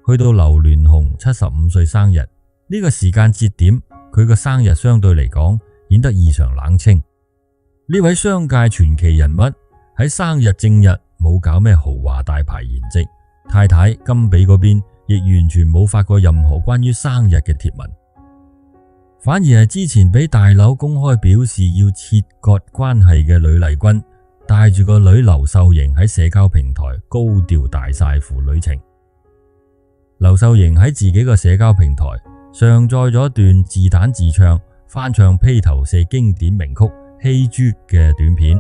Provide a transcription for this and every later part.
去到劉鑾雄75歲生日呢個時間節點，佢個生日相對嚟講顯得異常冷清。呢位商界傳奇人物喺生日正日冇搞咩豪華大牌筵席，太太甘比嗰邊亦完全冇發過任何關於生日嘅貼文，反而係之前俾大劉公開表示要切割關係嘅呂麗君，帶住個女劉秀瑩喺社交平台高調大晒父女情。劉秀瑩喺自己個社交平台上載咗一段自彈自唱翻唱披頭四經典名曲《Hey Jude》嘅短片，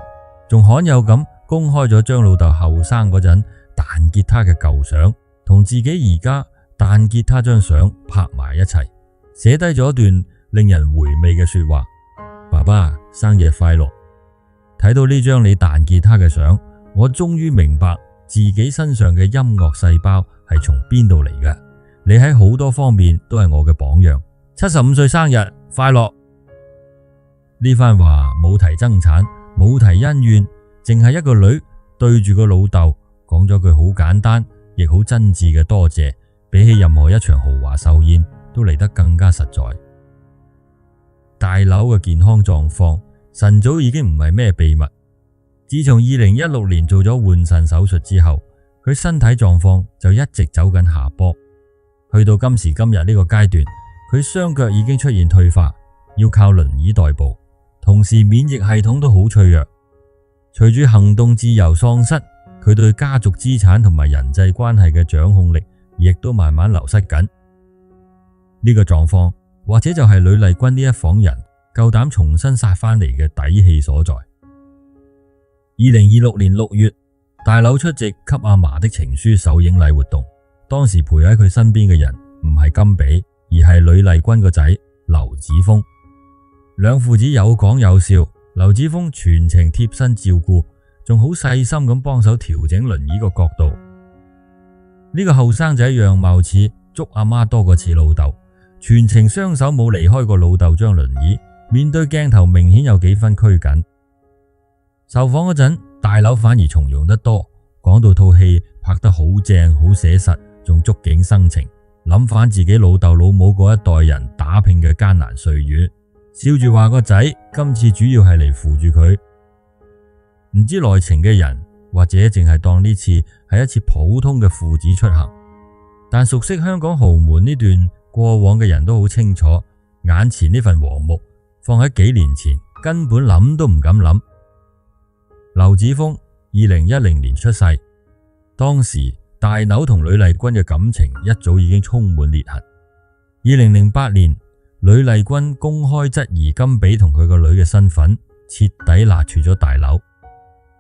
仲罕有咁公開咗將老豆後生嗰陣彈吉他嘅舊相，同自己而家彈吉他張相拍埋一齊，寫低咗一段令人回味嘅說話：爸爸生日快樂！睇到呢張你彈吉他嘅相，我終於明白自己身上嘅音樂細胞係從邊度嚟嘅。你喺好多方面都係我嘅榜樣。75歲生日快樂！呢番話冇提爭產，冇提恩怨，淨係一個女對住個老豆講咗句好簡單亦好真摯嘅多謝，比起任何一場豪華壽宴都嚟得更加實在。大劉嘅健康狀況晨早已經唔係咩秘密。自從2016年做咗換腎手術之後，佢身體狀況就一直走緊下坡。去到今時今日呢個階段，佢雙腳已經出現退化，要靠輪椅代步，同時免疫系統都好脆弱。隨住行動自由喪失，佢對家族資產同埋人際關係嘅掌控力亦都慢慢流失緊。呢個狀況或者就係呂麗君呢一房人夠膽重新殺翻嚟嘅底氣所在。2026年6月，大劉出席給阿嫲的情書首映禮活動，當時陪喺佢身邊嘅人唔係甘比，而係呂麗君個仔劉子峰。兩父子有講有笑，劉子峰全程貼身照顧，仲好細心咁幫手調整輪椅個角度。呢個後生仔樣貌似捉阿媽多過似老豆，全程雙手冇離開過老豆張輪椅，面對鏡頭明顯有幾分拘謹。受訪嗰陣，大劉反而從容得多，講到套戲拍得好正好寫實，仲觸景生情，諗翻自己老豆老母嗰一代人打拼嘅艱難歲月，笑住話個仔今次主要係嚟扶住佢。唔知內情嘅人或者淨係當呢次係一次普通嘅父子出行，但熟悉香港豪門呢段過往嘅人都好清楚，眼前呢份和睦放喺幾年前根本諗都唔敢諗。劉子峰2010年出世，當時大劉同呂麗君嘅感情一早已經充滿裂痕。2008年，呂麗君公開質疑甘比同佢個女嘅身份，徹底辣住咗大劉。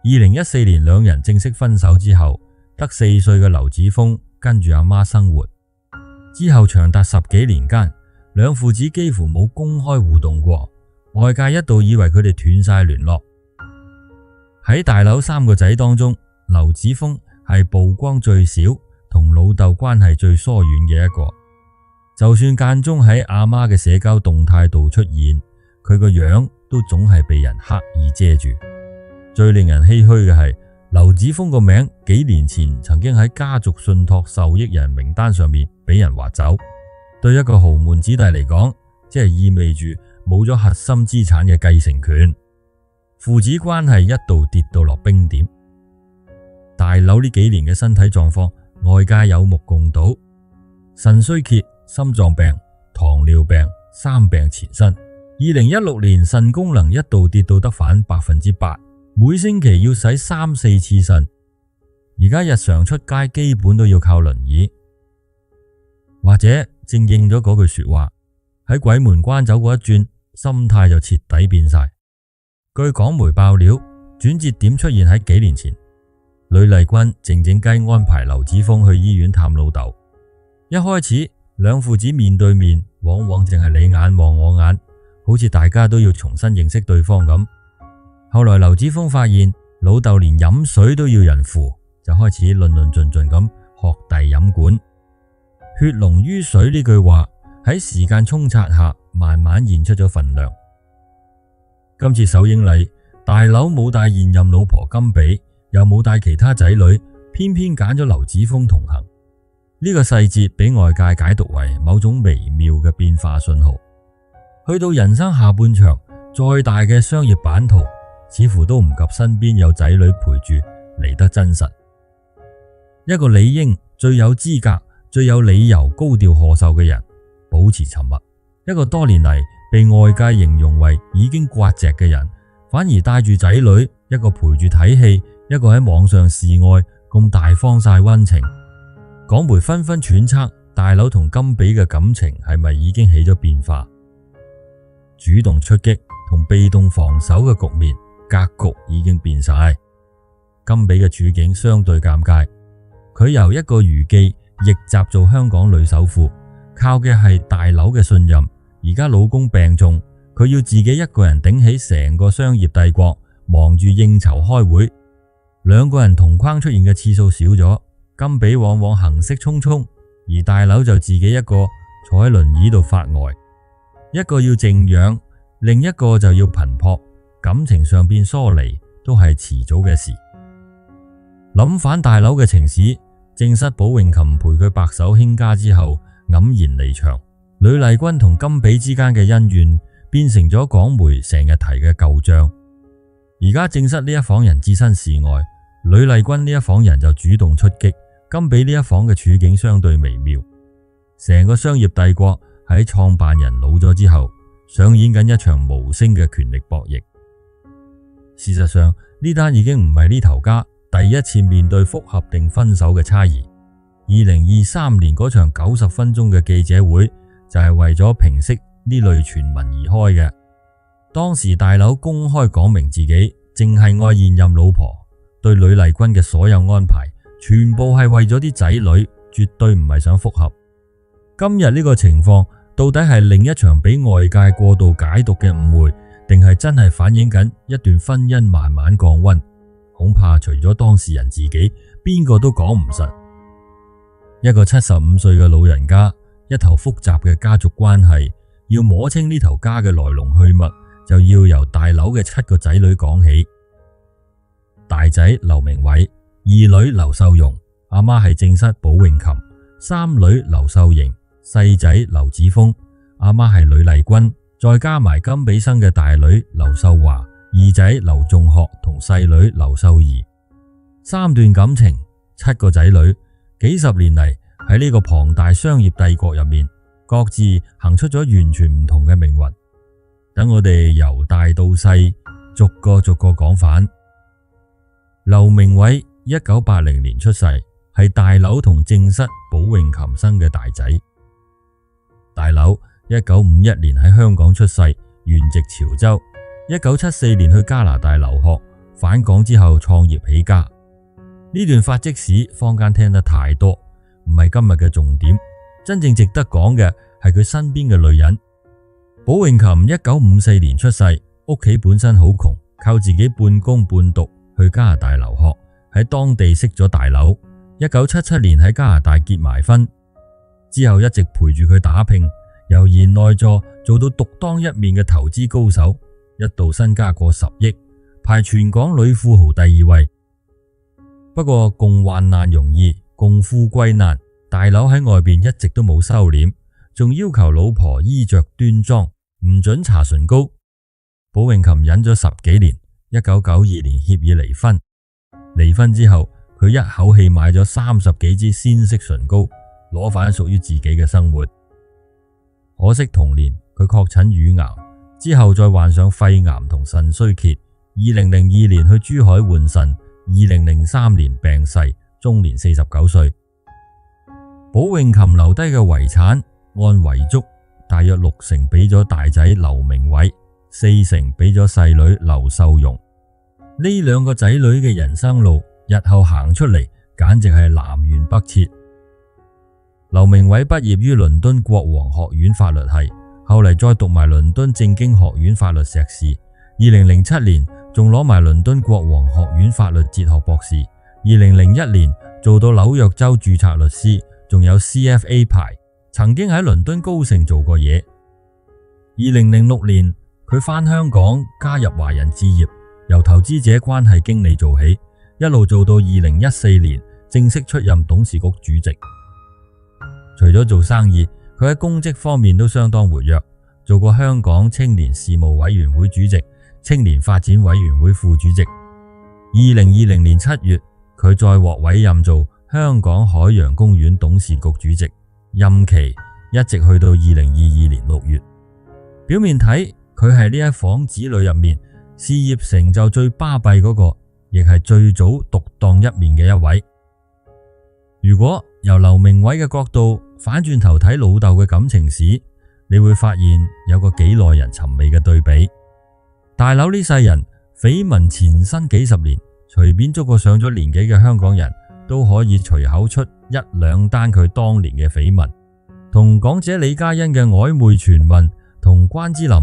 2014年兩人正式分手之後，得4歲嘅劉子峰跟住阿媽生活。之後長達10幾年間，兩父子幾乎冇公開互動過，外界一度以為佢哋斷晒聯絡。喺大劉3個仔當中，劉子峰係曝光最少，同老豆關係最疏遠嘅一個。就算間中喺阿媽嘅社交動態度出現，佢個樣都總係被人刻意遮住。最令人唏噓嘅係，劉子峰個名幾年前曾經喺家族信託受益人名單上面俾人劃走。對一個豪門子弟嚟講，即係意味住冇咗核心資產嘅繼承權。父子關係一度跌到落冰點。大劉呢幾年嘅身體狀況，外界有目共睹，腎衰竭、心臟病、糖尿病3病纏身。2016年腎功能一度跌到得返8%，每星期要洗3-4次腎。而家日常出街基本都要靠輪椅，或者正應咗嗰句說話，喺鬼門關走過一轉，心態就徹底變晒。據港媒爆料，轉折點出現喺幾年前，呂麗君靜靜雞安排劉子峰去醫院探老豆。一開始兩父子面對面，往往淨係你眼望我眼，好似大家都要重新認識對方咁。後來劉子峰發現老豆連飲水都要人扶，就開始論論盡盡咁學弟飲管。血濃於水呢句話喺時間沖刷下，慢慢現出咗分量。今次首映禮，大劉冇帶現任老婆甘比，又冇帶其他仔女，偏偏揀咗劉子峰同行。呢個細節俾外界解讀為某種微妙嘅變化信號。去到人生下半場，再大嘅商業版圖，似乎都唔及身邊有仔女陪住嚟得真實。一個理應最有資格、最有理由高調賀壽嘅人，保持沉默；一個多年嚟被外界形容為已經刮蓆嘅人，反而帶住仔女，一個陪住睇戲，一個喺網上示愛，咁大方晒溫情。港媒紛紛揣測大劉同甘比嘅感情係咪已經起咗變化？主動出擊同被動防守嘅局面格局已經變晒。甘比嘅處境相對尷尬。佢由一個娛記逆襲做香港女首富，靠嘅係大劉嘅信任。而家老公病重，佢要自己一個人頂起成個商業帝國，忙住應酬開會。兩個人同框出現嘅次數少咗，甘比往往行色匆匆，而大劉就自己一個坐喺輪椅度發呆。一個要靜養，另一個就要頻撲，感情上變疏離都係遲早嘅事。諗返大劉嘅情史，正室寶詠琴陪佢白手興家之後黯然離場，呂麗君同甘比之間嘅恩怨變成咗港媒成日提嘅舊賬。而家正室呢一房人置身事外，呂麗君呢一房人就主動出擊，甘比呢一房嘅處境相對微妙。成個商業帝國喺創辦人老咗之後，上演緊一場無聲嘅權力博弈。事實上，呢單已經唔係呢頭家第一次面對復合定分手嘅猜疑。2023年嗰場90分鐘嘅記者會就係為咗平息呢類傳聞而開嘅。當時大劉公開講明自己淨係愛現任老婆，對呂麗君嘅所有安排全部係為咗啲仔女，絕對唔係想復合。今日呢個情況到底係另一場俾外界過度解讀嘅誤會，定係真係反映緊一段婚姻慢慢降溫？恐怕除咗當事人自己，邊個都講唔實。一個75歲嘅老人家，一頭複雜嘅家族關係，要摸清呢頭家嘅來龍去脈，就要由大劉嘅7個仔女講起。大仔劉鳴煒，二女劉秀容，阿媽係正室寶詠琴，三女劉秀瑩，細仔劉子峰，阿媽係呂麗君，再加埋甘比生嘅大女劉秀華，二仔劉仲學同細女劉秀儀。三段感情，7個仔女，幾十年嚟喺呢個龐大商業帝國入面，各自行出咗完全唔同嘅命運。等我哋由大到細，逐個講返。劉鳴煒1980年出世，係大劉同正室寶詠琴生嘅大仔。大劉1951年喺香港出世，原籍潮州。1974年去加拿大留學，返港之後創業起家。呢段發跡史坊間聽得太多，唔係今日嘅重點。真正值得講嘅係佢身邊嘅女人。寶詠琴1954年出世，屋企本身好窮，靠自己半工半讀去加拿大留學，喺當地識咗大劉。1977年喺加拿大結埋婚，之後一直陪住佢打拼，由賢內助做到獨當一面嘅投資高手，一度身家過10億，排全港女富豪第2位。不過共患難容易，共富貴難。大劉喺外邊一直都冇收斂，仲要求老婆衣着端莊，唔准搽唇膏。寶詠琴忍咗10幾年，1992年協議離婚。離婚之後，佢一口氣買咗30幾支鮮色唇膏，攞返屬於自己嘅生活。可惜同年佢確診乳癌，之後再患上肺癌同腎衰竭。2002年去珠海換腎，2003年病逝，終年49歲。寶詠琴留低嘅遺產，按遺囑大約60%俾咗大仔劉鳴煒，40%俾咗細女劉秀容。呢兩個仔女嘅人生路，日後行出嚟簡直係南轅北轍。劉鳴煒畢業於倫敦國王學院法律系，後嚟再讀埋倫敦政經學院法律碩士。2007年仲攞埋倫敦國王學院法律哲學博士。2001年做到紐約州註冊律師，仲有 CFA 牌，曾經喺倫敦高盛做過嘢。2006年佢返香港加入華人置業，由投資者關係經理做起，一路做到2014年正式出任董事局主席。除咗做生意，佢喺公職方面都相當活躍，做過香港青年事務委員會主席、青年發展委員會副主席。2020年7月，佢再獲委任做香港海洋公園董事局主席，任期一直去到2022年6月。表面睇，佢係呢一房子女入面事業成就最巴閉嗰個，亦係最早獨當一面嘅一位。如果由劉鳴煒嘅角度反轉頭睇老豆嘅感情史，你會發現有個幾耐人尋味嘅對比。大劉呢世人緋聞纏身幾十年，隨便捉個上咗年紀嘅香港人都可以隨口出一兩單佢當年嘅緋聞，同港姐李嘉欣嘅曖昧傳聞，同關之琳、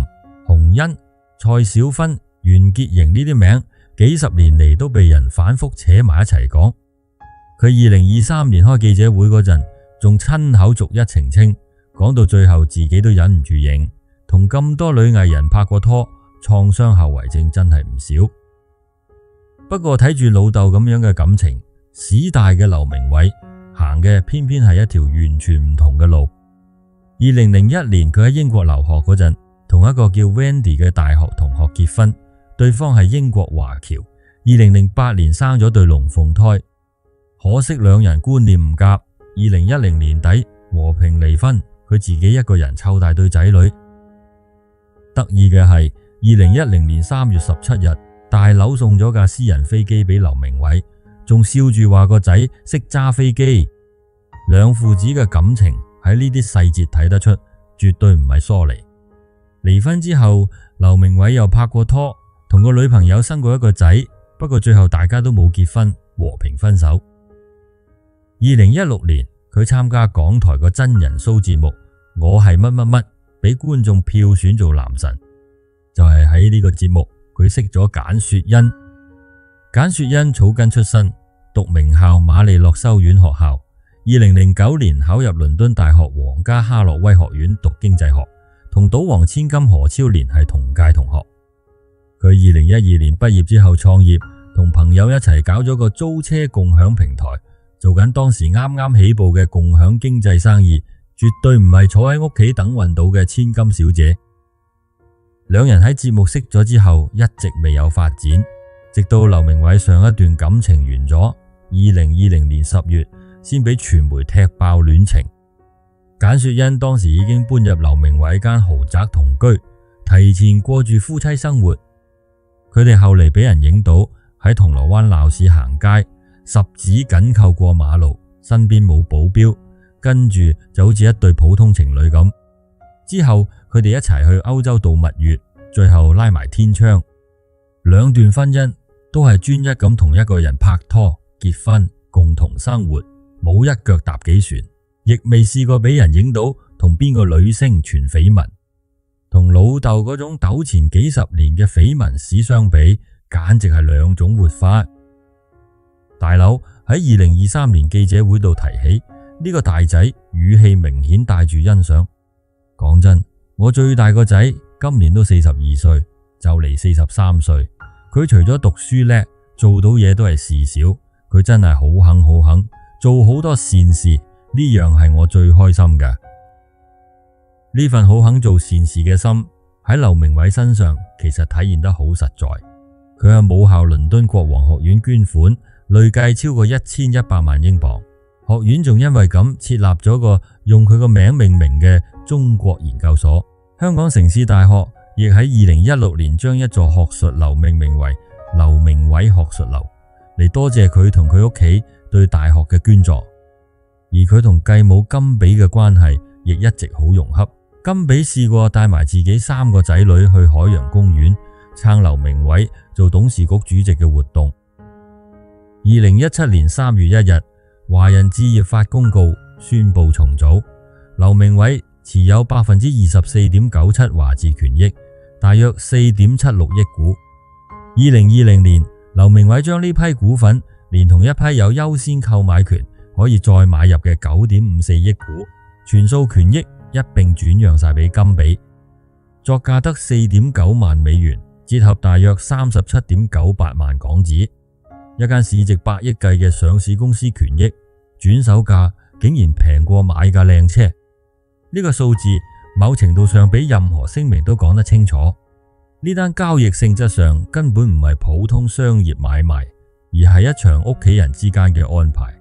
洪欣、蔡少芬、袁潔瑩呢啲名幾十年嚟都被人反覆扯埋一齊講。佢2023年開記者會嗰陣，仲親口逐一澄清，講到最後自己都忍唔住認，同咁多女藝人拍過拖，創傷後遺症真係唔少。不過睇住老豆咁樣嘅感情，史大嘅劉鳴煒行嘅偏偏係一條完全唔同嘅路。2001年佢喺英國留學嗰陣，同一個叫 Wendy 嘅大學同學結婚，對方係英國華僑。2008年生咗對龍鳳胎，可惜兩人觀念唔夾。2010年底和平離婚，佢自己一個人湊大對仔女。得意嘅係2010年3月17日，大劉送咗架私人飛機俾劉鳴煒，仲笑住話個仔識揸飛機。兩父子嘅感情喺呢啲細節睇得出，絕對唔係疏離。離婚之後，劉鳴煒又拍過拖，同個女朋友生過一個仔，不過最後大家都冇結婚，和平分手。2016年，佢參加港台個真人 show 節目《我係乜乜乜》，俾觀眾票選做男神。就係喺呢個節目，佢識咗簡雪欣。簡雪欣草根出身，讀名校瑪利諾修院學校。2009年考入倫敦大學皇家哈洛威學院讀經濟學，同賭王千金何超蓮係同屆同學。佢2012年畢業之後創業，同朋友一齊搞咗個租車共享平台，做緊當時啱啱起步嘅共享經濟生意，絕對唔係坐喺屋企等運到嘅千金小姐。兩人喺節目識咗之後，一直未有發展，直到劉鳴煒上一段感情完咗，2020年10月先俾傳媒踢爆戀情。簡雪欣當時已經搬入劉鳴煒間豪宅同居，提前過住夫妻生活。佢哋後嚟俾人影到喺銅鑼灣鬧市行街，十指緊扣過馬路，身邊冇保鏢，跟住就好似一對普通情侶咁。之後佢哋一齊去歐洲度蜜月，最後拉埋天窗。兩段婚姻都係專一咁同一個人拍拖、結婚、共同生活，冇一腳踏幾船，亦未試過俾人影到同邊個女星傳緋聞。同老豆嗰種糾纏幾十年嘅緋聞史相比，簡直係兩種活法。大劉喺2023年記者會度提起呢個大仔，語氣明顯帶住欣賞。講真，我最大個仔今年都42歲，就嚟43歲。佢除咗讀書叻，做到嘢都係事少。佢真係好肯做好多善事，呢樣係我最開心嘅。呢份好肯做善事嘅心喺劉鳴煒身上其實體現得好實在。佢向母校倫敦國王學院捐款，累計超過1100萬英鎊。學院仲因為咁設立咗個用佢個名命名嘅中國研究所。香港城市大學亦喺2016年將一座學術樓命名為劉鳴煒學術樓，嚟多謝佢同佢屋企對大學嘅捐助。而佢同繼母甘比嘅關係亦一直好融洽。甘比試過帶埋自己3個仔女去海洋公園撐劉鳴煒做董事局主席嘅活動。2017年3月1日，華人置業發公告宣布重組，劉鳴煒持有 24.97% 華置權益，大約 4.76 億股。2020年，劉鳴煒將呢批股份連同一批有優先購買權可以再買入嘅 9.54 億股，全數權益一併轉讓晒俾甘比，作價得 4.9 萬美元，折合大約 37.98 萬港紙。一間市值100億計嘅上市公司權益轉手價竟然平過買架靚車。呢個數字某程度上比任何聲明都講得清楚。呢單交易性質上根本唔係普通商業買賣，而係一場屋企人之間嘅安排。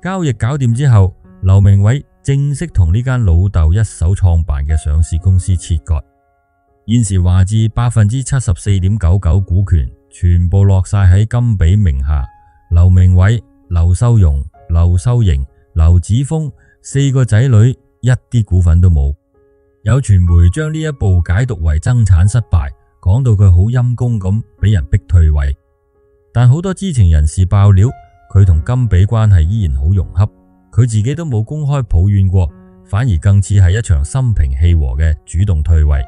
交易搞掂之後，劉鳴煒正式同呢間老豆一手創辦嘅上市公司切割。現時華置74.99%股權全部落晒喺甘比名下，劉鳴煒、劉秀容、劉秀瑩、劉子峰4個仔女一啲股份都冇。有傳媒將呢一步解讀為增產失敗，講到佢好陰功咁俾人逼退位。但好多知情人士爆料，佢同甘比關係依然好融洽，佢自己都冇公開抱怨過，反而更似係一場心平氣和嘅主動退位。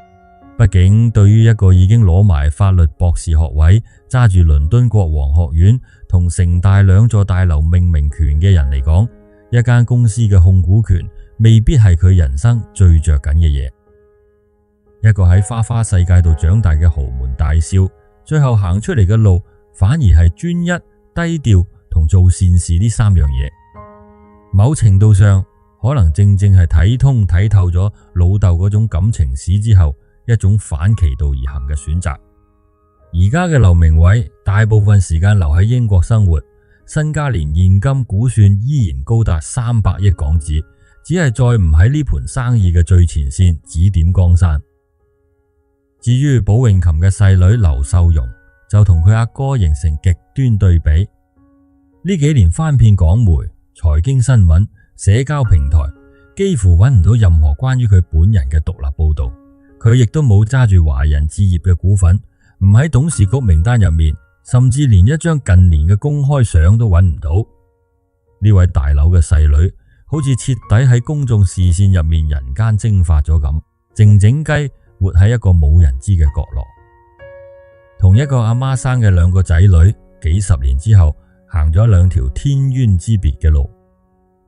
畢竟對於一個已經攞埋法律博士學位，揸住倫敦國王學院同城大2座大樓命名權嘅人嚟講，一間公司嘅控股權未必係佢人生最着緊嘅嘢。一個喺花花世界度長大嘅豪門大少，最後行出嚟嘅路反而係專一、低調同做善事呢3樣嘢。某程度上可能正正係睇通睇透咗老豆嗰種感情史之後，一種反其道而行嘅選擇。而家嘅劉鳴煒大部分時間留喺英國生活，身家連現金估算依然高達300億港紙，只係再唔喺呢盤生意嘅最前線指點江山。至於寶詠琴嘅細女劉秀容，就同佢阿哥形成極端對比。呢幾年翻遍港媒、財經新聞、社交平台，幾乎揾唔到任何關於佢本人嘅獨立報道。佢亦都冇揸住華人置業嘅股份，唔喺董事局名單入面，甚至連一張近年嘅公開相都揾唔到。呢位大佬嘅細女好似徹底喺公眾視線入面人間蒸發咗咁，靜靜雞活喺一個冇人知嘅角落。同一個阿媽生嘅2個仔女，幾十年之後行咗2條天淵之別嘅路。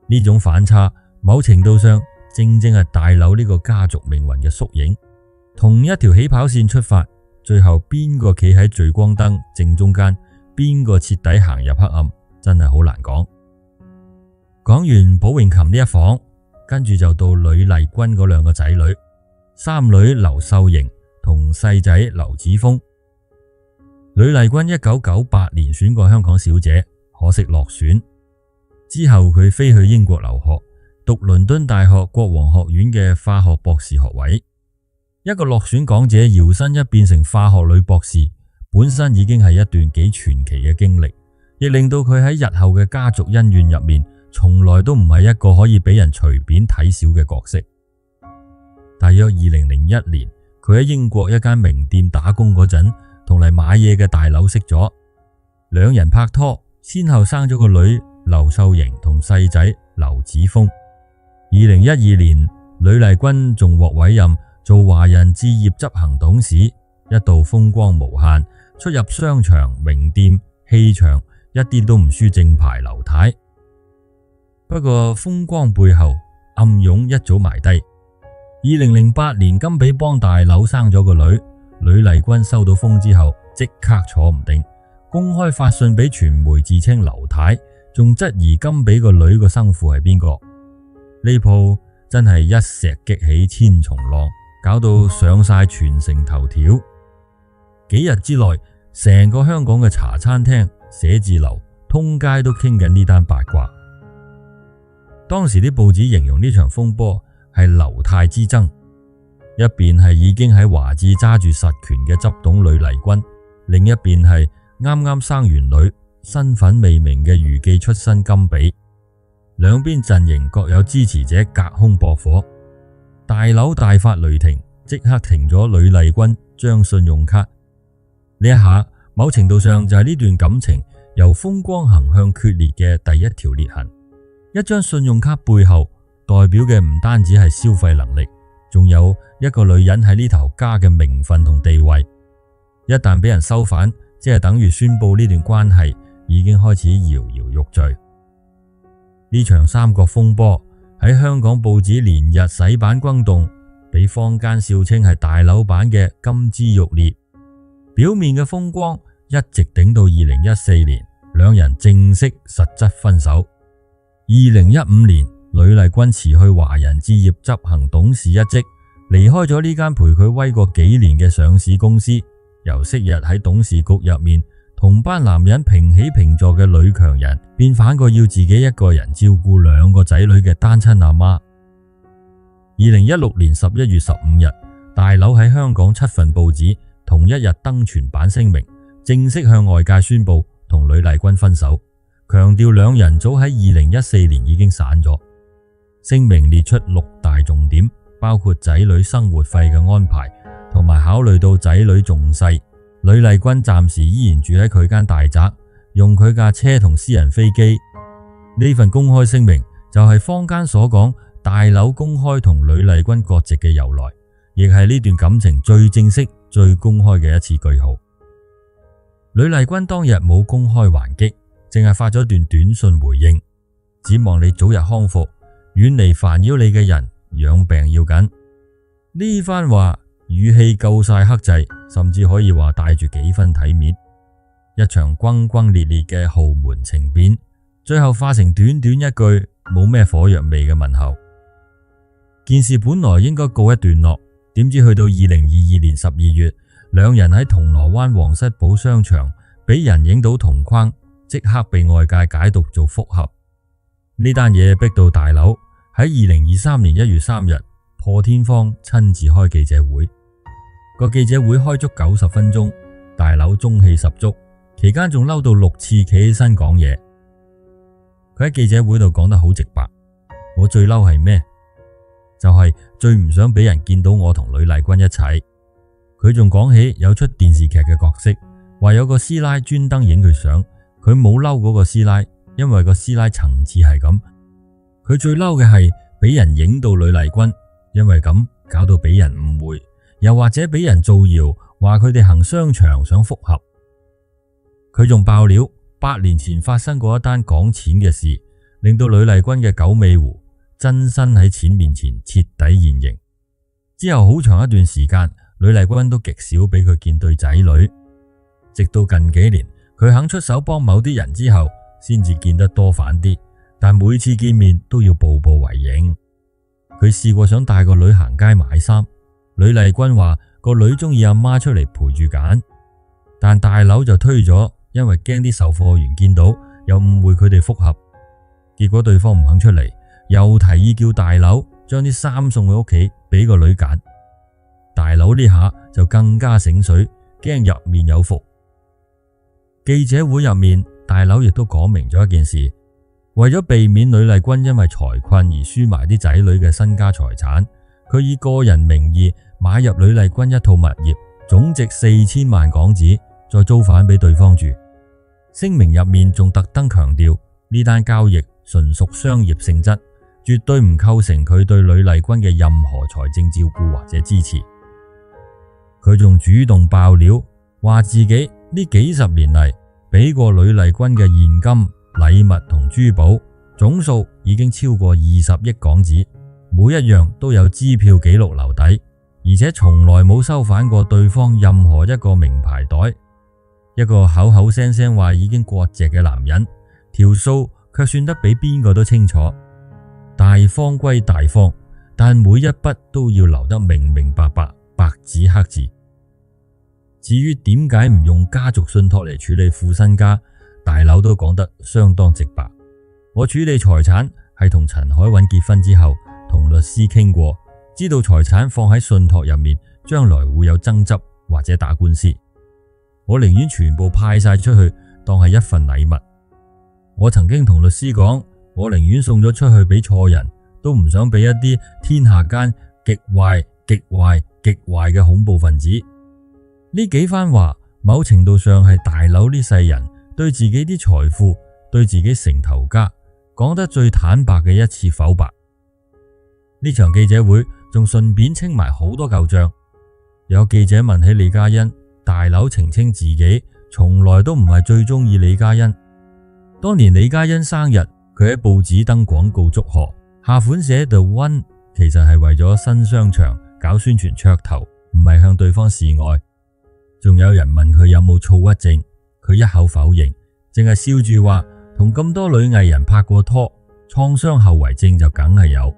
呢種反差，某程度上正正係大劉呢個家族命運嘅縮影。同一條起跑線出發，最後邊個企喺聚光燈正中間，邊個徹底行入黑暗，真係好難講。講完寶詠琴呢一房，跟住就到呂麗君嗰2個仔女，三女劉秀瑩同細仔劉子峰。呂麗君1998年選過香港小姐，可惜落選。之後佢飛去英國留學，讀倫敦大學國王學院嘅化學博士學位。一個落選港姐搖身一變成化學女博士，本身已經係一段幾傳奇嘅經歷，亦令到佢喺日後嘅家族恩怨入面，從來都唔係一個可以俾人隨便睇小嘅角色。大約2001年，佢喺英國一間名店打工嗰陣，同嚟買嘢嘅大劉識咗，2人拍拖，先後生咗個女劉秀瑩同細仔劉子峰。2012年，呂麗君仲獲委任做華人置業執行董事，一度風光無限，出入商場、名店、戲場，一啲都唔輸正牌劉太。不過風光背後，暗湧一早埋低。2008年，甘比幫大劉生咗個女，呂麗君收到風之後，即刻坐唔定，公開發信俾傳媒自稱劉太，仲質疑甘比個女個生父係邊個。呢鋪真係一石激起千重浪，搞到上晒全城頭條。幾日之內，成個香港嘅茶餐廳、寫字樓、通街都傾緊呢單八卦。當時啲報紙形容呢場風波係劉太之爭，一邊係已經喺華置揸住實權嘅執董呂麗君，另一邊係啱啱生完女、身份未明嘅娛記出身甘比。兩邊陣營各有支持者隔空駁火，大劉大發雷霆，即刻停咗呂麗君張信用卡。呢一下，某程度上就係呢段感情由風光行向決裂嘅第一條裂痕。一張信用卡背後代表嘅唔單止係消費能力，仲有一個女人喺呢頭家嘅名分同地位。一旦俾人收返，即係等於宣布呢段關係已經開始搖搖欲墜。呢場三角風波喺香港報紙連日洗版轟動，俾坊間笑稱係大劉版嘅金枝玉孽。表面嘅風光一直頂到2014年，2人正式實質分手。2015年，呂麗君辭去華人置業執行董事一職，離開咗呢間陪佢威過幾年嘅上市公司，由昔日喺董事局入面同班男人平起平坐嘅女強人，變反個要自己一個人照顧2個仔女嘅單親阿媽。2016年11月15日，大劉喺香港7份報紙同一日登全版聲明，正式向外界宣布同呂麗君分手，強調兩人早喺2014年已經散咗。聲明列出6大重點，包括仔女生活費嘅安排，同埋考慮到仔女仲細，呂麗君暫時依然住喺佢間大宅，用佢架車同私人飛機。呢份公開聲明就係坊間所講大劉公開同呂麗君割席嘅由來，亦係呢段感情最正式、最公開嘅一次句號。呂麗君當日冇公開還擊，淨係發咗段短信回應，指望你早日康復，遠離煩擾你嘅人，養病要緊。呢番話語氣夠晒克制，甚至可以話帶住幾分體面。一場轟轟烈烈嘅豪門情變，最後化成短短一句冇咩火藥味嘅問候。件事本來應該告一段落，點知去到2022年12月，兩人喺銅鑼灣皇室堡商場俾人影到同框，即刻被外界解讀做復合。呢單嘢逼到大劉喺2023年1月3日破天荒親自開記者會。個記者會開足90分鐘，大劉中氣十足，期間仲嬲到6次企起身講嘢。佢喺記者會度講得好直白，我最嬲係咩？就係最唔想俾人見到我同呂麗君一齊。佢仲講起有出電視劇嘅角色，話有個師奶專登影佢相，佢冇嬲嗰個師奶，因為個師奶層次係咁。佢最嬲嘅係俾人影到呂麗君，因為咁搞到俾人誤會，又或者俾人造謠話佢哋行商場想復合。佢仲爆料8年前發生過一單講錢嘅事，令到呂麗君嘅九尾狐真身喺錢面前徹底現形。之後好長一段時間，呂麗君都極少俾佢見對仔女，直到近幾年佢肯出手幫某啲人之後，先至見得多反啲。但每次見面都要步步為營。佢試過想帶個女行街買衫，呂麗君話個女中意阿媽出嚟陪住揀，但大劉就推咗，因為驚啲售貨員見到又誤會佢哋復合。結果對方唔肯出嚟，又提議叫大劉將啲衫送去屋企俾個女揀。大劉呢下就更加醒水，驚入面有伏。記者會入面，大劉亦都講明咗一件事，為咗避免呂麗君因為財困而輸埋啲仔女嘅身家財產，佢以個人名義買入呂麗君一套物業，總值4000萬港紙，再租返俾對方住。聲明入面仲特登強調呢單交易純屬商業性質，絕對唔構成佢對呂麗君嘅任何財政照顧或者支持。佢仲主動爆料，話自己呢幾十年嚟俾過呂麗君嘅現金、禮物同珠寶總數已經超過20億港紙，每一樣都有支票記錄留底，而且從來冇收返過對方任何一個名牌袋。一個口口聲聲話已經割席嘅男人，條數卻算得比邊個都清楚。大方歸大方，但每一筆都要留得明明白白，白紙黑字。至於點解唔用家族信託嚟處理副身家，大劉都講得相當直白。我處理財產係同陳海韻結婚之後，同律師傾過，知道財產放喺信託入面，將來會有爭執或者打官司。我寧願全部派晒出去，當係一份禮物。我曾經同律師講，我寧願送咗出去俾錯人，都唔想俾一啲天下間極壞、極壞、極壞嘅恐怖分子。呢幾番話，某程度上係大劉呢世人對自己啲財富、對自己成頭家講得最坦白嘅一次剖白。呢場記者會仲順便清埋好多舊賬。有記者問起李嘉欣，大劉澄清自己從來都唔係最中意李嘉欣。當年李嘉欣生日，佢喺報紙登廣告祝賀，下款寫 The One， 其實係為咗新商場搞宣傳噱頭，唔係向對方示愛。仲有人問佢有冇躁鬱症，佢一口否認，淨係笑住話同咁多女藝人拍過拖，創傷後遺症就梗係有。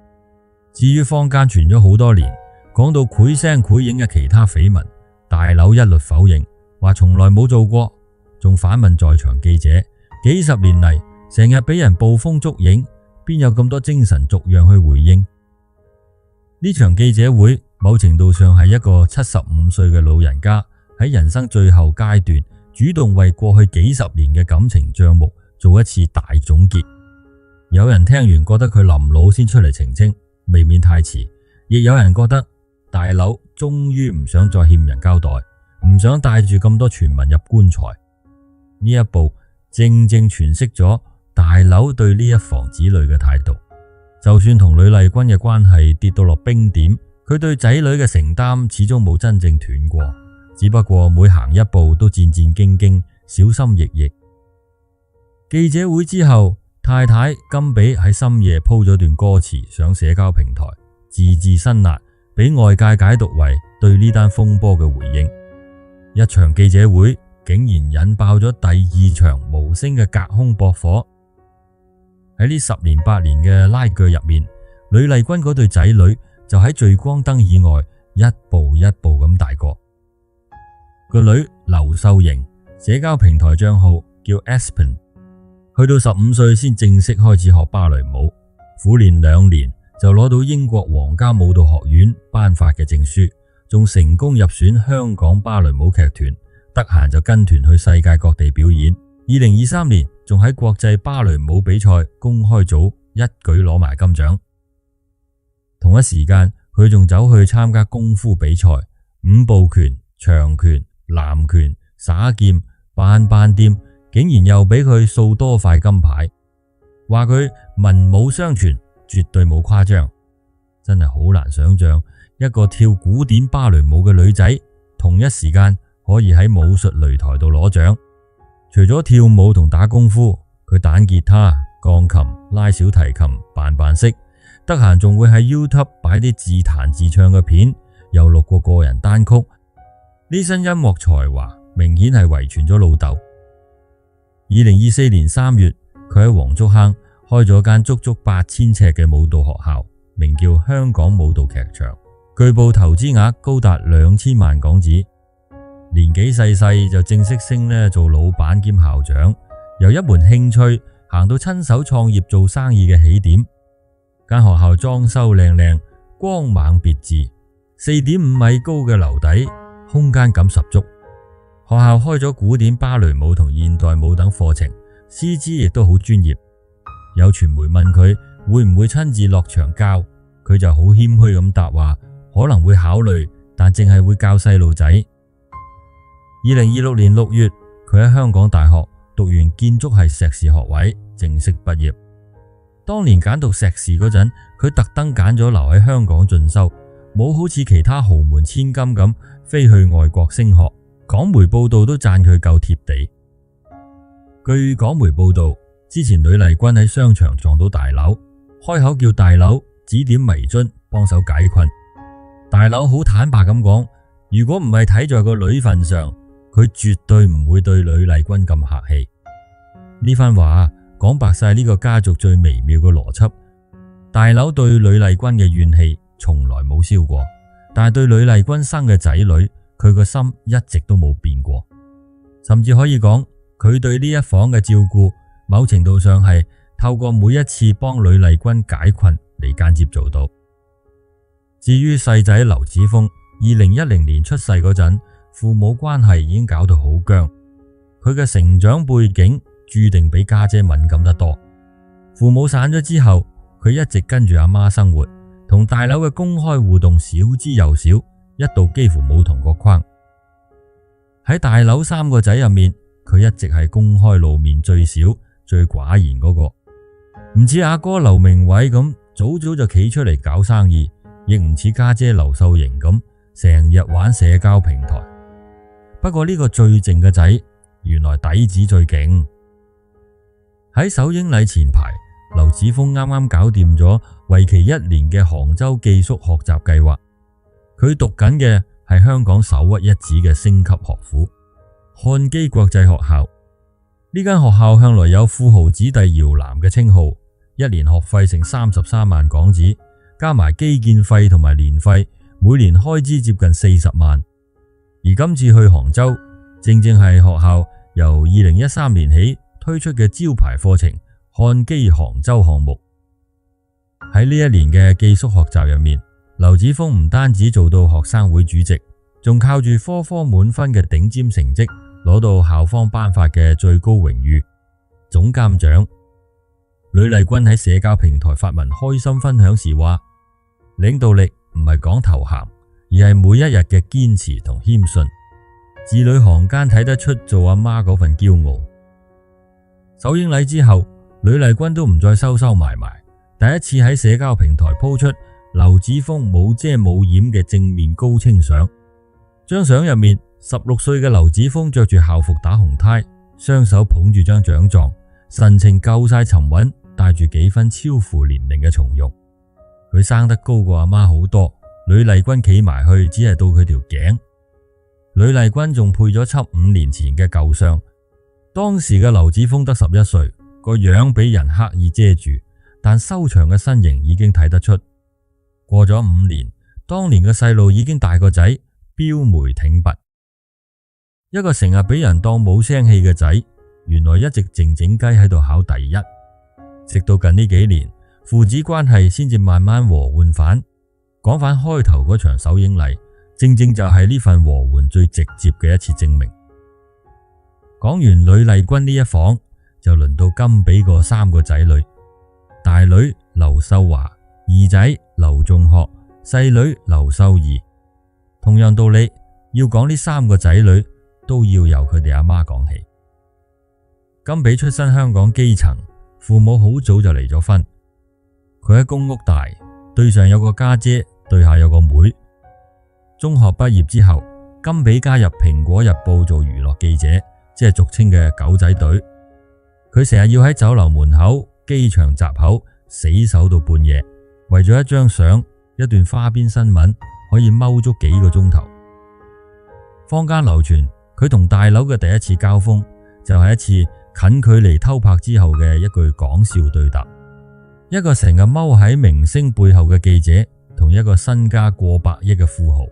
至於坊間傳咗好多年，講到繪聲繪影嘅其他緋聞，大劉一律否認，話從來冇做過，仲反問在場記者：幾十年嚟成日俾人捕風捉影，邊有咁多精神逐樣去回應？呢場記者會某程度上係一個75歲嘅老人家喺人生最後階段，主動為過去幾十年嘅感情賬目做一次大總結。有人聽完覺得佢臨老先出嚟澄清，未免太遲，亦有人覺得大劉終於唔想再欠人交代，唔想帶住咁多傳聞入棺材。呢一步正正詮釋咗大劉對呢一房子女嘅態度。就算同呂麗君嘅關係跌到落冰點，佢對仔女嘅承擔始終冇真正斷過，只不過每行一步都戰戰兢兢，小心翼翼。記者會之後，太太甘比喺深夜鋪咗段歌詞上社交平台，字字辛辣，俾外界解讀為對呢單風波嘅回應。一場記者會竟然引爆咗第二場無聲嘅隔空駁火。喺呢10年8年嘅拉鋸入面，呂麗君嗰對仔女就喺聚光燈以外一步一步咁大個。個女劉秀瑩社交平台賬號叫 Aspen， 去到15歲先正式開始學芭蕾舞，苦練2年就攞到英國皇家舞蹈學院頒發嘅證書，仲成功入選香港芭蕾舞劇團，得閒就跟團去世界各地表演。2023年仲喺國際芭蕾舞比賽公開組一舉攞埋金獎。同一時間佢仲走去參加功夫比賽，5步拳、長拳、南拳、耍劍、班掂，竟然又俾佢掃多塊金牌，話佢文武雙全，絕對冇誇張。真係好難想象一個跳古典芭蕾舞嘅女仔，同一時間可以喺武術擂台度攞獎。除咗跳舞同打功夫，佢彈吉他、鋼琴、拉小提琴，扮識。得閒仲會喺 YouTube 擺啲自彈自唱嘅片，又錄過個人單曲。呢身音樂才華明顯係遺傳咗老豆。2024年3月，佢喺黃竹坑開咗間足足8000尺嘅舞蹈學校，名叫香港舞蹈劇場，據報投資額高達2000萬港紙。年紀細就正式升做老闆兼校長，由一門興趣行到親手創業做生意嘅起點。間學校裝修靚靚，光猛別致，4.5米高嘅樓底，空間感十足。學校開咗古典芭蕾舞同現代舞等課程，師資亦都好專業。有傳媒問佢會唔會親自落場教，佢就好謙虛咁答話可能會考慮，但淨係會教細路仔。2026年6月，佢喺香港大學讀完建築系碩士學位，正式畢業。當年揀讀碩士嗰陣，佢特登揀咗留喺香港進修，冇好似其他豪門千金咁飛去外國升學。港媒報道都讚佢夠貼地。據港媒報道，之前呂麗君喺商場撞到大劉，開口叫大劉指點迷津，幫手解困。大劉好坦白咁講，如果唔係睇在個女份上，佢絕對唔會對呂麗君咁客氣。呢番話講白晒呢個家族最微妙嘅邏輯。大劉對呂麗君嘅怨氣從來冇消過，但係對呂麗君生嘅仔女，佢個心一直都冇變過。甚至可以講，佢對呢一房嘅照顧，某程度上係透過每一次幫呂麗君解困嚟間接做到。至於細仔劉子峰，2010年出世嗰陣，父母關係已經搞到好僵，佢嘅成長背景注定比家姐敏感得多。父母散咗之後，佢一直跟住阿媽生活，同大劉嘅公開互動少之又少，一度幾乎冇同過框。喺大劉3個仔入面，佢一直係公開露面最少、最寡言嗰個，唔似阿哥劉明偉咁早早就企出嚟搞生意，亦唔似家姐劉秀瑩咁成日玩社交平台。不過呢個最靜嘅仔，原來底子最勁。喺首映禮前排，劉子峰啱啱搞掂咗為期1年嘅杭州寄宿學習計劃。佢讀緊嘅係香港首屈一指嘅星級學府漢基國際學校。呢間學校向來有富豪子弟搖籃嘅稱號，一年學費成33萬港紙，加埋基建費同埋年費，每年開支接近40萬。而今次去杭州，正正係學校由2013年起推出嘅招牌課程漢基杭州項目。喺呢一年嘅寄宿學習入面，劉子峰唔單止做到學生會主席，仲靠住科科滿分嘅頂尖成績，攞到校方頒發嘅最高榮譽總監獎。呂麗君喺社交平台發文開心分享時話：領導力唔係講頭銜，而係每一日嘅堅持同謙遜，字裏行間睇得出做阿媽嗰份驕傲。首映禮之後，呂麗君都唔再收收埋埋，第一次喺社交平台鋪出劉子峰冇遮冇掩嘅正面高清相。張相入面，16歲嘅劉子峰着住校服打紅呔，雙手捧住張獎狀，神情夠晒沉穩，帶住幾分超乎年齡嘅從容。佢生得高過阿媽好多，呂麗君企埋去只係到佢條頸。呂麗君仲配咗輯5年前嘅舊相，當時嘅劉子峰得11歲，個樣俾人刻意遮住，但修長嘅身形已經睇得出。過咗5年，當年嘅細路已經大個仔，標眉挺拔。一個成日俾人當冇聲氣嘅仔，原來一直靜靜雞喺度考第一。直到近呢幾年，父子關係先至慢慢和緩返。講返開頭嗰場首映禮，正正就係呢份和緩最直接嘅一次證明。講完呂麗君呢一房，就輪到甘比個3個仔女，大女劉秀華，二仔劉仲學，細女劉秀儀。同樣道理，要講呢3個仔女，都要由佢哋阿媽講起。甘比出身香港基層，父母好早就離咗婚。佢喺公屋大，對上有個家姐，對下有個妹。中學畢業之後，甘比加入蘋果日報做娛樂記者，即係俗稱嘅狗仔隊。佢成日要喺酒樓門口、機場閘口死守到半夜，為咗一張相、一段花邊新聞，可以踎足幾個鐘頭。坊間流傳佢同大劉嘅第一次交鋒，就係一次近距離偷拍之後嘅一句講笑對答。一個成日踎喺明星背後嘅記者，同一個身家過百億嘅富豪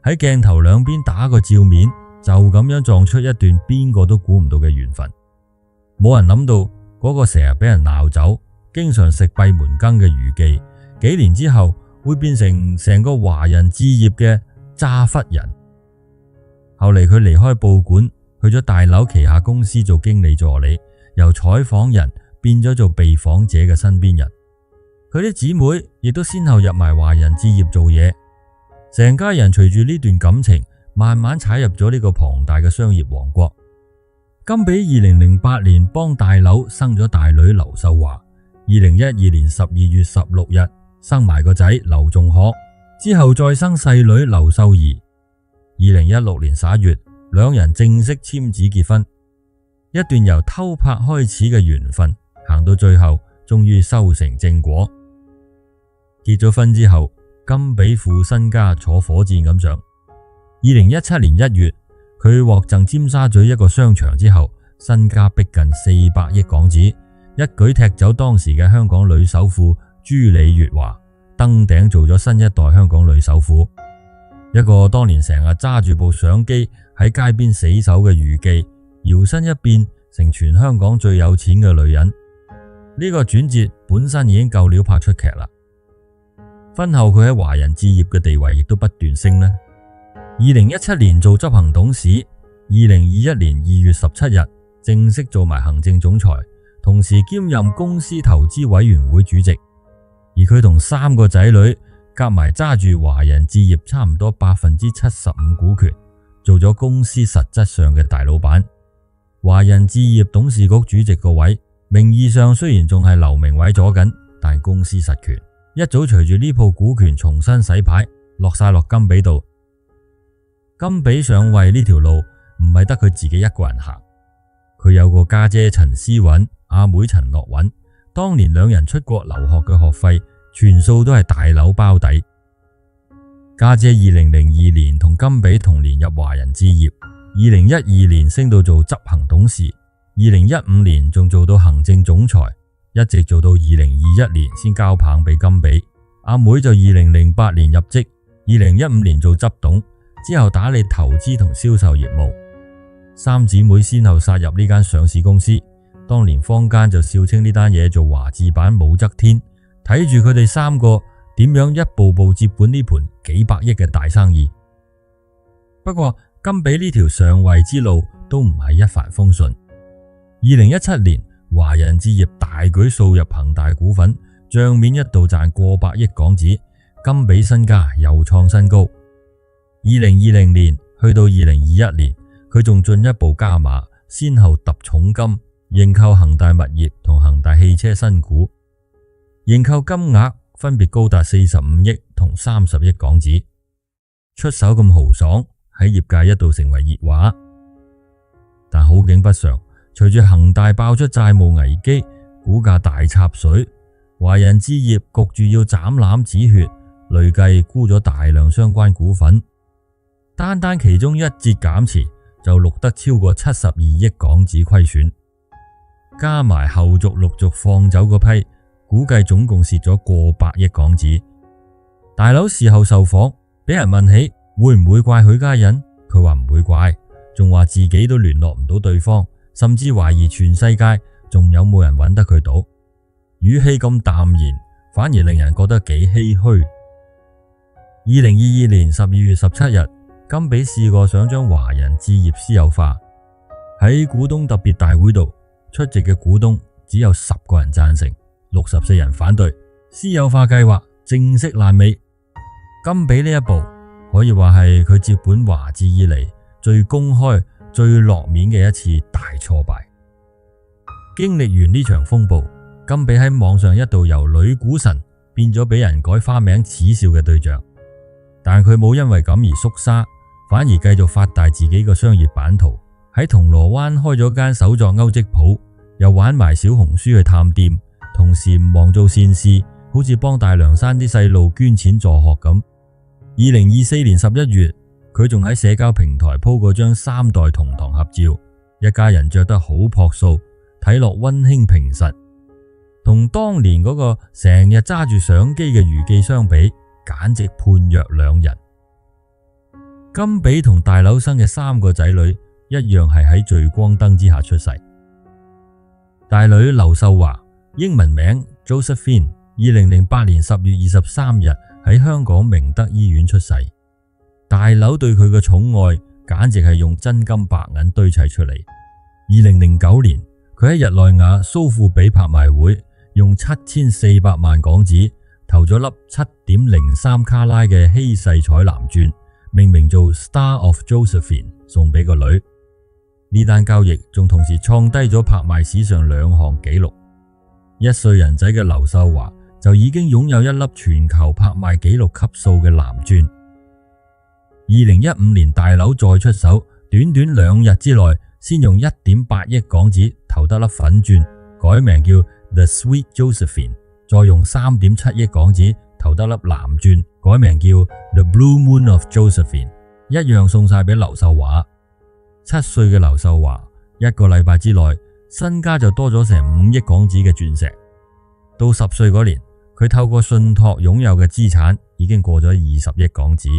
喺鏡頭兩邊打個照面，就咁樣撞出一段邊個都估唔到嘅緣分。冇人諗到嗰個成日俾人鬧走、經常食閉門羹嘅余記，幾年之後會變成個華人置業嘅渣忽人。後嚟佢離開報館，去咗大劉旗下公司做經理助理，由採訪人變咗做被訪者嘅身邊人。佢啲姊妹亦都先後入埋華人置業做嘢，成家人隨住呢段感情，慢慢踩入咗呢個龐大嘅商業王國。甘比2008年幫大劉生咗大女劉秀華，2012年12月16日生埋個仔劉仲學，之後再生細女劉秀儀。2016年11月，兩人正式簽紙結婚。一段由偷拍開始嘅緣分，行到最後，終於修成正果。結咗婚之後，甘比副身家坐火箭咁上。2017年1月，佢獲贈尖沙咀一個商場之後，身家逼近400億港紙，一舉踢走當時嘅香港女首富朱李月華，登頂做咗新一代香港女首富。一個當年成日揸住部相機喺街邊死守嘅余記，搖身一變成全香港最有錢嘅女人。呢個轉折本身已經夠料拍出劇啦。婚後佢喺華人置業嘅地位亦都不斷升呢。2017年做執行董事，2021年2月17日正式做埋行政總裁，同時兼任公司投資委員會主席。而佢同3個仔女夾埋揸住華人置業差唔多75%股權，做咗公司實質上嘅大老闆。華人置業董事局主席個位，名義上雖然仲係劉鳴煒坐緊，但公司實權一早隨住呢鋪股權重新洗牌，落晒落甘比度。甘比上位呢條路唔係得佢自己一個人行，佢有個家姐陳思韻、阿妹陳樂韻，當年兩人出國留學嘅學費全數都係大劉包底。家姐2002年同甘比同年入華人置業，2012年升到做執行董事，2015年仲做到行政總裁，一直做到2021年先交棒俾甘比。阿妹就2008年入職，2015年做執董，之後打理投資同銷售業務。三姊妹先後殺入呢間上市公司，當年坊間就笑稱呢單嘢做華字版武則天，睇住佢哋三個點樣一步步接管呢盤幾百億嘅大生意。不過甘比呢條上位之路都唔係一帆風順。2017年華人置業大舉掃入恒大股份，賬面一度賺過百億港紙，甘比身家又創新高。2020年去到2021年，佢仲進一步加碼，先後揼重金認購恒大物業同恒大汽車新股，認購金額分別高達45億同30億港紙，出手咁豪爽，喺業界一度成為熱話。但好景不常，隨住恒大爆出債務危機，股價大插水，華人置業焗住要斬纜止血，累計沽咗大量相關股份，單單其中一節減持就錄得超過72億港紙虧損，加埋後續陸續放走嗰批，估計總共蝕咗過百億港紙。大佬事後受訪，俾人問起會唔會怪許家印，佢話唔會怪，仲話自己都聯絡唔到對方，甚至懷疑全世界仲有冇人揾得佢到。語氣咁淡然，反而令人覺得幾唏噓。2022年12月17日，甘比試過想將華人置業私有化，喺股東特別大會度出席嘅股東只有10個人贊成，64人反對，私有化計劃正式爛尾。甘比呢一步可以話係佢接管華置以嚟最公開、最落面嘅一次大挫敗。經歷完呢場風暴，甘比喺網上一度由女股神變咗俾人改花名恥笑嘅對象，但佢冇因為咁而縮沙，反而繼續發大自己個商業版圖，喺銅鑼灣開咗間手作鈎織鋪，又玩埋小紅書去探店，同時唔忘做善事，好似幫大涼山啲細路捐錢助學咁。2024年11月，佢仲喺社交平台鋪過張3代同堂合照，一家人着得好樸素，睇落溫馨平實，同當年嗰個成日揸住相機嘅余記相比，簡直判若兩人。甘比同大樓生嘅3個仔女一樣係喺聚光燈之下出世。大女劉秀華，英文名 Josephine， 2008年10月23日喺香港明德醫院出世。大樓對佢嘅寵愛簡直係用真金白銀堆砌出嚟。2009年，佢喺日內瓦蘇富比拍賣會用7400萬港紙投咗粒7.03卡拉嘅希世彩藍鑽，命名做 Star of Josephine， 送俾個女。呢單交易仲同時創低咗拍賣史上2項紀錄。1歲人仔嘅劉秀華就已經擁有一粒全球拍賣紀錄級數嘅藍鑽。2015年大樓再出手，短短2日之內，先用1.8億港紙投得粒粉鑽，改名叫 The Sweet Josephine， 再用3.7億港紙投得粒藍鑽，改名叫 The Blue Moon of Josephine， 一樣送晒俾劉秀華。7歲嘅劉秀華1個禮拜之內，身家就多咗成5億港紙嘅鑽石。到10歲嗰年，佢透過信託擁有嘅資產已經過咗20億港紙。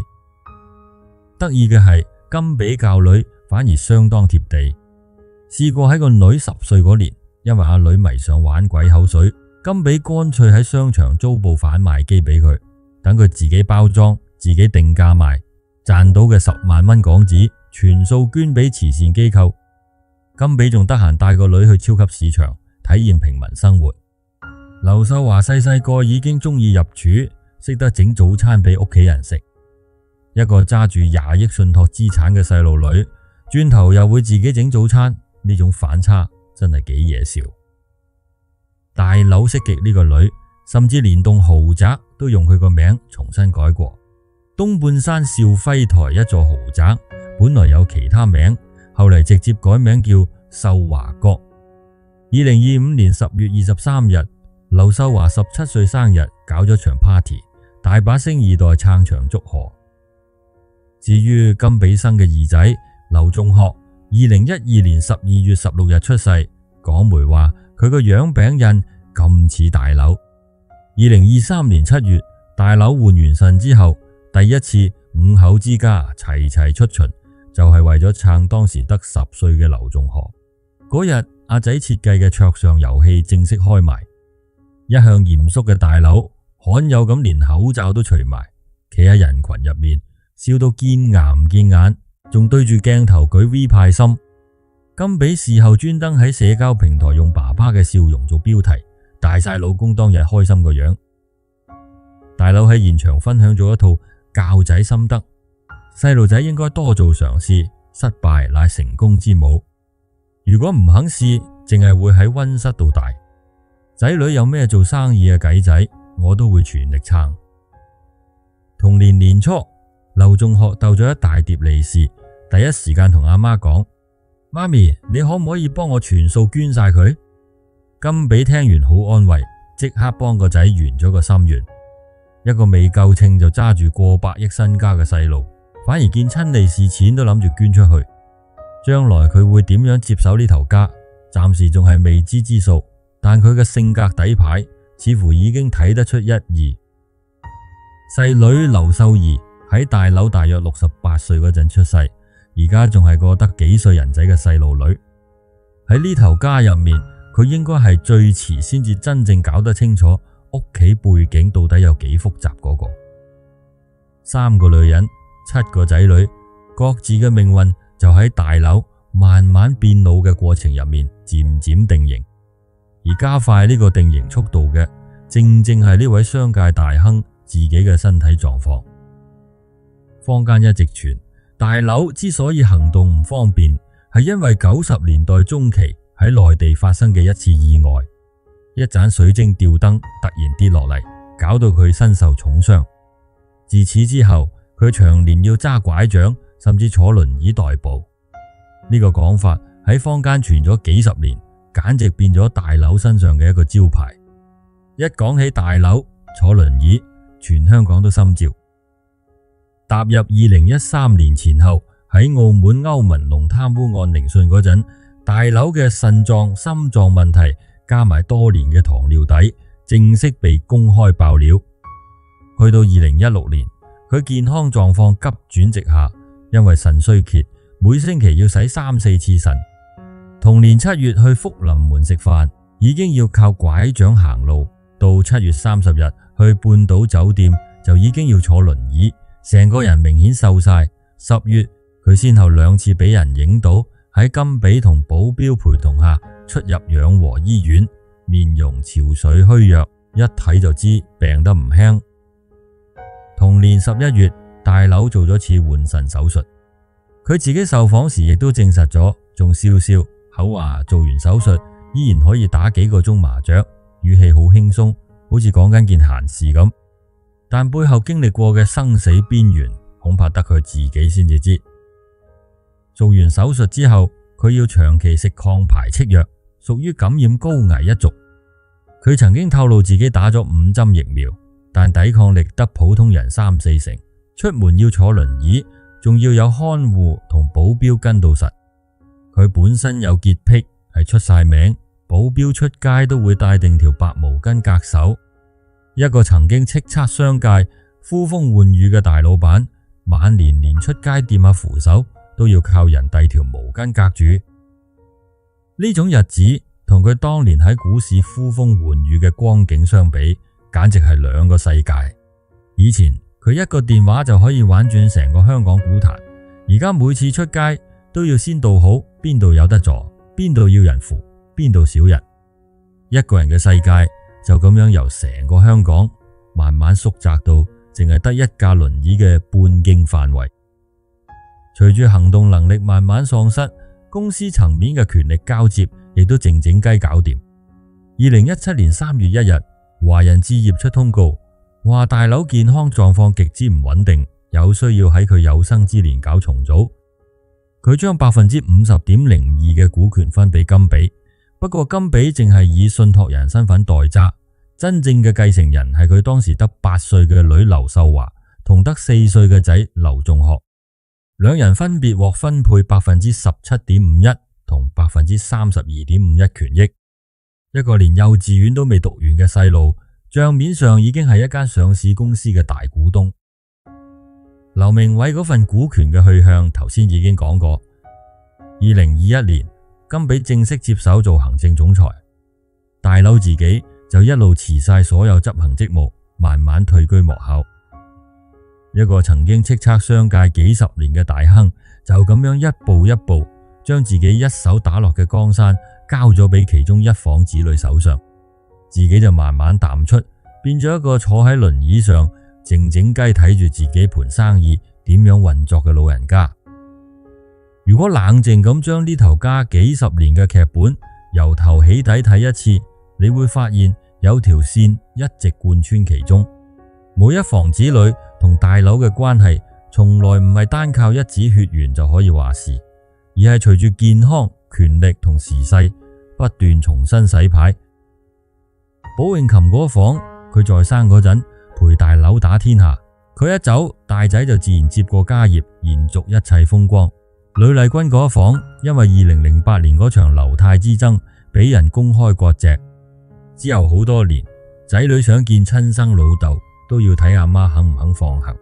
得意嘅係，甘比教女反而相當貼地。試過喺個女10歲嗰年，因為阿女迷上玩鬼口水，甘比乾脆喺商場租部販賣機俾佢，等佢自己包裝，自己定價賣，賺到嘅10萬蚊港紙全數捐俾慈善機構。甘比仲得閒帶個女去超級市場體驗平民生活。劉秀華細細個已經中意入廚，識得整早餐俾屋企人食。一個揸住20億信託資產嘅細路女，轉頭又會自己整早餐，呢種反差真係幾惹笑。大樓識極呢個女，甚至連棟豪宅都用佢個名重新改過。東半山兆輝台一座豪宅，本來有其他名，後嚟直接改名叫秀華閣。2025年10月23日，劉秀華17歲生日，搞咗場 party， 大把星二代撐場祝賀。至於甘比生嘅二仔劉仲學，2012年12月16日出世。港媒話佢個樣餅印咁似大劉。2023年7月，大劉換完腎之後，第一次五口之家齊齊出巡，就係為咗撐當時得10歲嘅劉仲河。嗰日，阿仔設計嘅桌上遊戲正式開賣，一向嚴肅嘅大劉罕有咁連口罩都除埋，企喺人群入面，笑到見牙唔見眼，仲對住鏡頭舉 V 派心。甘比事後專登喺社交平台用爸爸嘅笑容做標題，大晒老公當日開心個樣。大劉喺現場分享咗一套教仔心得：細路仔應該多做嘗試，失敗乃成功之母。如果唔肯試，淨係會喺溫室度大。仔女有咩做生意嘅計仔，我都會全力撐。同年年初，劉仲學鬥咗一大碟利是，第一時間同阿媽講：媽咪，你可唔可以幫我全數捐晒佢？甘比聽完好安慰，即刻幫個仔圓咗個心願。一個未夠稱就揸住過百億身家嘅細路，反而見親利是錢都諗住捐出去。將來佢會點樣接手呢頭家，暫時仲係未知之數，但佢嘅性格底牌似乎已經睇得出一二。細女劉秀儀喺大劉大約68歲嗰陣出世，而家仲係個得幾歲人仔嘅細路女。喺呢頭家入面，佢應該係最遲先至真正搞得清楚屋企背景到底有幾複雜嗰個。3個女人，7個仔女，各自嘅命運就喺大劉慢慢變老嘅過程入面漸漸定型，而加快呢個定型速度嘅，正正係呢位商界大亨自己嘅身體狀況。坊間一直傳大劉之所以行動唔方便，係因為90年代中期喺內地發生嘅一次意外，一盞水晶吊燈突然跌落嚟，搞到佢身受重傷。自此之後，佢長年要揸拐杖，甚至坐輪椅代步。呢個講法喺坊間傳咗幾十年，簡直變咗大劉身上嘅一個招牌。一講起大劉坐輪椅，全香港都心照。踏入2013年前後，喺澳門歐文龍貪污案聆訊嗰陣，大劉嘅腎臟、心臟問題加埋多年嘅糖尿底，正式被公開爆料。去到2016年，佢健康狀況急轉直下，因為腎衰竭，每星期要洗3-4次腎。同年7月去福臨門食飯，已經要靠拐杖行路；到7月30日去半島酒店，就已經要坐輪椅，成個人明顯瘦晒。10月佢先後2次俾人影到喺甘比同保鏢陪同下出入養和醫院，面容憔悴虛弱，一睇就知病得唔輕。同年11月，大劉做咗次換腎手術，佢自己受訪時亦都證實咗，仲笑笑口話做完手術依然可以打幾個鐘麻雀，語氣好輕鬆，好似講緊件閒事咁。但背後經歷過嘅生死邊緣，恐怕得佢自己先至知。做完手術之後，佢要長期食抗排斥藥，屬於感染高危一族。佢曾經透露自己打咗5針疫苗，但抵抗力得普通人3-4成，出門要坐輪椅，仲要有看護同保鏢跟到實。佢本身有潔癖，係出晒名，保鏢出街都會帶定條白毛巾隔手。一個曾經叱咤商界、呼風喚雨嘅大老闆，晚年連出街掂下扶手都要靠人遞條毛巾隔住。呢種日子同佢當年喺股市呼風喚雨嘅光景相比，簡直係2個世界。以前佢一個電話就可以玩轉成個香港股壇，而家每次出街都要先度好邊度有得坐，邊度要人扶，邊度少人。一個人嘅世界就咁樣由成個香港慢慢縮窄到淨係得一架輪椅嘅半徑範圍。隨住行動能力慢慢喪失，公司層面嘅權力交接亦都靜靜雞搞掂。2017年3月1日，華人置業出通告，話大劉健康狀況極之唔穩定，有需要喺佢有生之年搞重組。佢將50.02% 嘅股權分俾甘比，不過甘比淨係以信託人身份代揸，真正嘅繼承人係佢當時得8歲嘅女劉秀華同得4歲嘅仔劉仲學，兩人分別獲分配17.51%同32.51%權益。一個連幼稚園都未讀完嘅細路，賬面上已經係一間上市公司嘅大股東。劉鳴煒嗰份股權嘅去向，頭先已經講過。2021年，甘比正式接手做行政總裁，大劉自己就一路辭晒所有執行職務，慢慢退居幕後。一個曾經叱咤商界幾十年嘅大亨，就咁樣一步一步將自己一手打落嘅江山交咗俾其中一房子女手上，自己就慢慢淡出，變咗一個坐喺輪椅上靜靜雞睇住自己盤生意點樣運作嘅老人家。如果冷靜咁將呢頭家幾十年嘅劇本由頭起底睇一次，你會發現有條線一直貫穿其中。每一房子女同大劉嘅關係從來唔係單靠一紙血緣就可以話事，而係隨住健康、權力同時勢不斷重新洗牌。寶詠琴嗰房，佢在生嗰陣陪大劉打天下，佢一走，大仔就自然接過家業，延續一切風光。呂麗君嗰房，因為2008年嗰場劉泰之爭俾人公開割席，之後好多年，仔女想見親生老豆都要睇阿媽肯唔肯放行，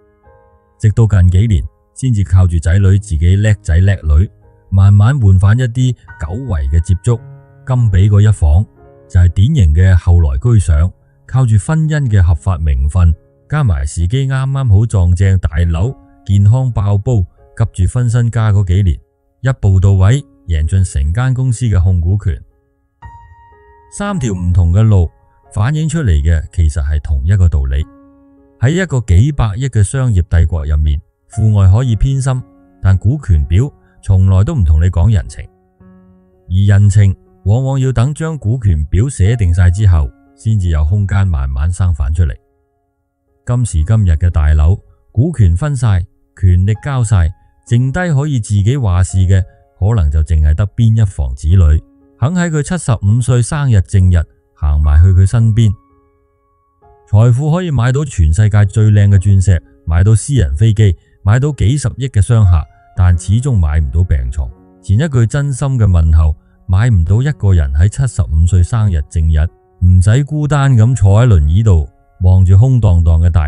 直到近幾年先至靠住仔女自己叻仔叻女，慢慢換返一啲久違嘅接觸。甘比嗰一房就係典型嘅後來居上，靠住婚姻嘅合法名分，加埋時機啱啱好撞正大劉健康爆煲，急住分身家嗰幾年，一步到位贏盡成間公司嘅控股權。三條唔同嘅路反映出嚟嘅其實係同一個道理。喺一個幾百億嘅商業帝國入面，父愛可以偏心，但股權表從來都唔同你講人情，而人情往往要等將股權表寫定晒之後，先至有空間慢慢生反出嚟。今時今日嘅大劉，股權分晒，權力交晒，剩低可以自己話事嘅，可能就淨係得邊一房子女肯喺佢75歲生日正日行埋去佢身邊。財富可以買到全世界最靚嘅鑽石，買到私人飛機，買到幾十億嘅商客，但始終買唔到病床。前一句真心嘅問候，買唔到一個人喺75歲生日正日唔使孤單咁坐喺輪椅度望住空蕩蕩嘅大